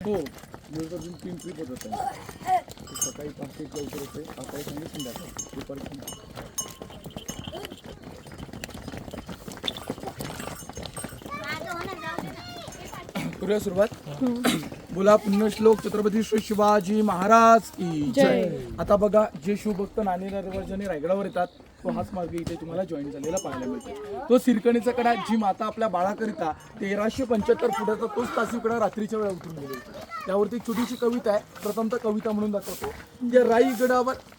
हो, दिवसातून 3 ट्रिप होत होत्या. सकाळी 5 ते लवकर होते, आता एक आणि संध्याकाळी दुपारी संध्याकाळी. करूया सुरुवात. बोला पुण्यश्लोक छत्रपती श्री शिवाजी महाराज की जय. आता बघा, जे शिवभक्त नाणे दरवाजाने रायगडावर येतात तो हाच मार्ग इथे तुम्हाला जॉईन झालेला पाहायला मिळतो. तो सिरकणीचा कडा, जी माता आपल्या बाळाकरिता 1375 फुटाचा तोच तासी कडा रात्रीच्या वेळा उतरून गेली होती. त्यावरती एक छोटीशी कविता आहे, प्रथमतः कविता म्हणून दाखवतो.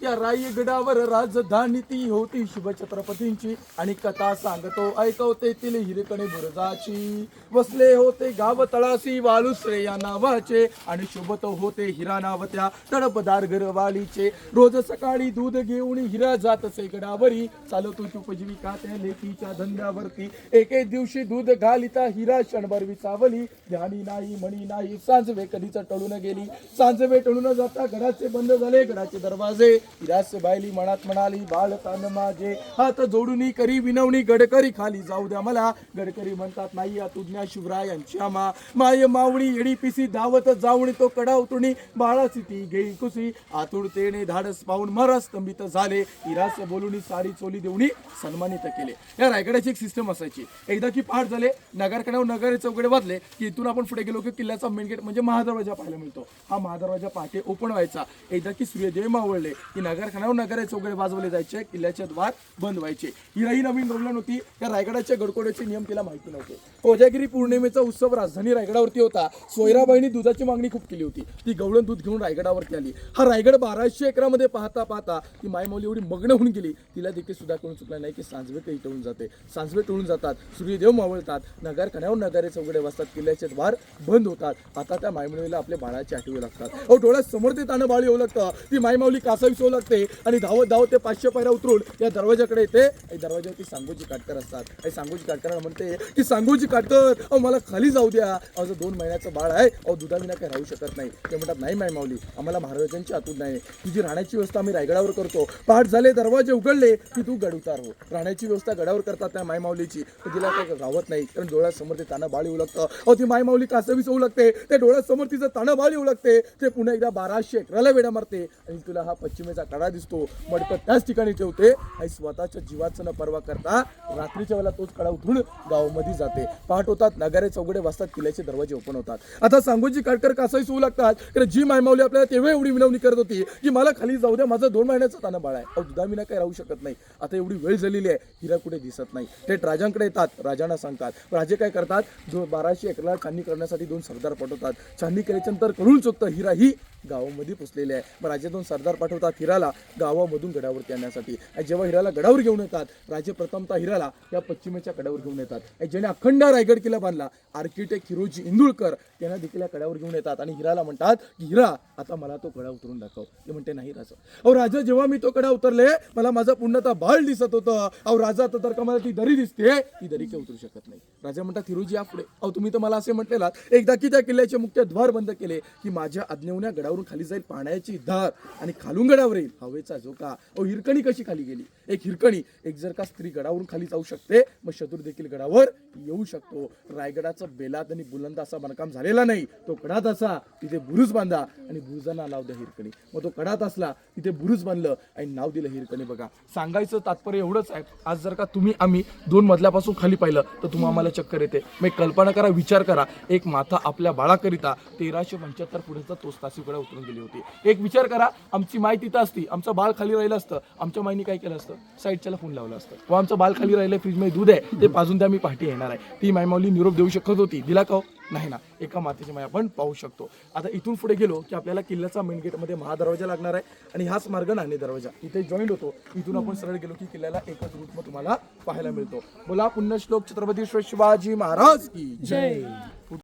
या रायगडावर राजधानी ती होती शिवछत्रपतींची, आणि कथा सांगतो ऐकवतेतील हिरकणी बुरजाची. वसले होते गाव तळासी वालुसरे या नावाचे, आणि शोभत होते हिरा नाव त्या तडपदार घरवालीचे. रोज सकाळी दूध घेऊन हिरा जात असे गडावरी, चालतो उपजीविका त्या लेकीच्या धंद्यावरती. एके दिवशी दूध घालिता हिरा क्षणभर विसावली, ध्यानी नाही मणी नाही सांजवे कधीच टळून गेली. सांजवे टळून जाता गडाचे बंद झाले गडाचे दरवाजे. हिरास बायली मनात म्हणाली बाळ तान माझे, हात जोडून करी विनवणी गडकरी खाली जाऊ द्या मला. गडकरी म्हणतात नाही तुज्ञा शिवरायांची आमा. माय मावळी येडी पिसी धावत जाऊन तो कडा उतरुणी बाळाची ती घेई कुसी. आतुरतेने धाडस पाहून महाराज स्तंभित झाले, हिरास बोलून साडी चोली देऊन सन्मानित केले. या रायगडाची एक सिस्टम असायची. एकदा की पहाट झाले, नगरकड्यावर नगर चौकडे वाजले की इथून आपण पुढे गेलो की किल्ल्याचा मेन गेट म्हणजे महादरवाजा पाहायला मिळतो. हा महादरवाजा पहाटे ओपन व्हायचा. एकदा की सूर्यदेव मावळले की नगरखान्यावर नगर चौकडे वाजवले जायचे, किल्ल्याचे द्वार बंद व्हायचे. ही नवीन रोल नव्हती. या रायगडाच्या गडकोड्याचे नियम तिला माहिती नव्हते. कोजागिरी पौर्णिमेचा उत्सव राजधानी रायगडावरती होता. सोयराबाईंनी दुधाची मागणी खूप केली होती. ती गवळण दूध घेऊन रायगडावरती आली. हा रायगड 1200 एकरामध्ये पाहता पाहता ती मायमौली एवढी मग्न होऊन गेली, तिला देखील सुद्धा कळून चुकला नाही की सांजवे काही टळून जाते. सांजवे टळून जातात, सूर्यदेव मावळतात, नगरखान्यावर नगारे चौघडे वाजतात, किल्ल्याचे द्वार बंद होतात. आता त्या मायमौलीला आपल्या बाळाची आठवण लागतात. डोळ्यात समोर ते तानं बाळ येऊ लागतं. ती मायमाऊली कासावीस होऊ लागते आणि धावत धावत ते 500 पायऱ्या उतरून या दरवाजाकडे येते. दरवाजावरती सांगोजी काटकर असतात. आणि सांगोजी काटकर म्हणते की सांगोजी काटकर मला खाली जाऊ द्या, माझं 2 महिन्याचं बाळ आहे, दुधाविना काही राहू शकत नाही. ते म्हणतात नाही मायमाऊली, आम्हाला महाराजांची आतून नाही, तुझी राहण्याची व्यवस्था आम्ही रायगडावर करतो. पहाट झाले, दरवाजे उघडले की तू गड उतार हो. राहण्याची व्यवस्था गडावर करतात त्या मायमाऊलीची. तर तिला काही राहत नाही, कारण डोळ्यासमोर ते तानं बाळ येऊ लागतं. ती मायमाऊली कासावीस होऊ लागते. ते डोळ्यासमोर तिचं तानं बाळ येऊ लागते. ते पुन्हा एकदा 1200 एकराला वेडा मारते आणि तुला हा पश्चिमेचा कडा दिसतो, मडकं त्याच ठिकाणी ठेवते आणि स्वतःच्या जीवाचं न पर्वा करता रात्रीच्या वेळेला तोच कडा उठून गावामध्ये जाते. पहाट होतात, नगारे चौघडे वाजतात, किल्ल्याचे दरवाजे ओपन होतात. आता सांगोजी काटकर कासावीस होऊ लागतात. कारण जी मायमाऊली आपल्याला तेव्हा एवढी विनवणी करत होती की मला खाली जाऊ द्या, माझं 2 महिन्याचं तानं बाळ आहे, दुधाविना काही राहू शकत नाही, आता एवढी वेळ झालेली आहे, हिरा कुठे दिसत नाही. ते राजांकडे येतात, राजांना सांगतात. राजे काय करतात, 1200 एकराला छाननी करण्यासाठी 2 सरदार पाठवतात. छाननी केल्याच्यानंतर कळून चुकतं हिरा ही गावामध्ये पुसलेले आहे. मग राजे 2 सरदार पाठवतात हिराला गावामधून गडावरती आणण्यासाठी. आणि जेव्हा हिराला गडावर घेऊन येतात, राजे प्रथमतः हिराला या पश्चिमेच्या कड्यावर घेऊन येतात. ज्याने अखंड रायगड किल्ला बांधला, आर्किटेक्ट हिरोजी इंदुळकर यांना देखील कड्यावर घेऊन येतात आणि हिराला म्हणतात की हिरा आता मला तो कडा उतरून दाखव. ते म्हणते नाही राजा. राजा जेव्हा मी तो कडा उतरले मला माझा पूर्णतः बाळ दिसत होतं. राजा तर का मला ती दरी दिसते, ती दरी काही उतरू शकत नाही. राजा म्हणतात हिरोजी या पुढे. तुम्ही तर मला असे म्हटलेलात एकदा की त्या किल्ल्याचे मुख्य द्वार बंद केले की माझ्या आज्ञेने गडावरून खाली जाईल पाण्याची धार आणि खालून गडावर येईल हवेचा झोका. हिरकणी कशी खाली गेली? एक हिरकणी, एक जर का स्त्री गडावरून खाली जाऊ शकते, मग शत्रू देखील गडावर येऊ शकतो. रायगडाचा बेलात आणि बुलंद असा बांधकाम झालेला नाही, तो कडात असा, तिथे बुरुज बांधा आणि बुरुजांना नाव द्या हिरकणी. मग तो कडात असला, तिथे बुरुज बांधलं आणि नाव दिलं हिरकणी. बघा, सांगायचं तात्पर्य एवढंच आहे, आज जर का तुम्ही आम्ही 2 मजल्यापासून खाली पाहिलं तर तुम्हाला आम्हाला चक्कर येते. मग कल्पना करा, विचार करा, एक माता आपल्या बाळाकरिता 1375 फुटाचा तोच तासीकडे उतरून गेली होती. एक विचार करा, आमची माय तिथं असती, आमचं बाळ खाली राहिलं असतं, आमच्या माईने काय केलं असतं, साईडच्याला फोन लावला असतं, व आमचं बाळ खाली राहिलं, फ्रीजमध्ये दूध आहे ते पाजून द्या, मी पहाटे येणार आहे. ती मायमाऊली निरोप देऊ शकत होती, दिला का? नाही ना. एका मातेची माय आपण पाहू शकतो. आता इथून पुढे गेलो की आपल्याला किल्ल्याचा मेन गेटमध्ये महादरवाजा लागणार आहे आणि हाच मार्ग नाणे दरवाजा इथे जॉईंट होतो. इथून आपण सरळ गेलो की किल्ल्याला एकच रूट तुम्हाला पाहायला मिळतो. बोला पुण्यश्लोक छत्रपती शिवाजी महाराज की जय.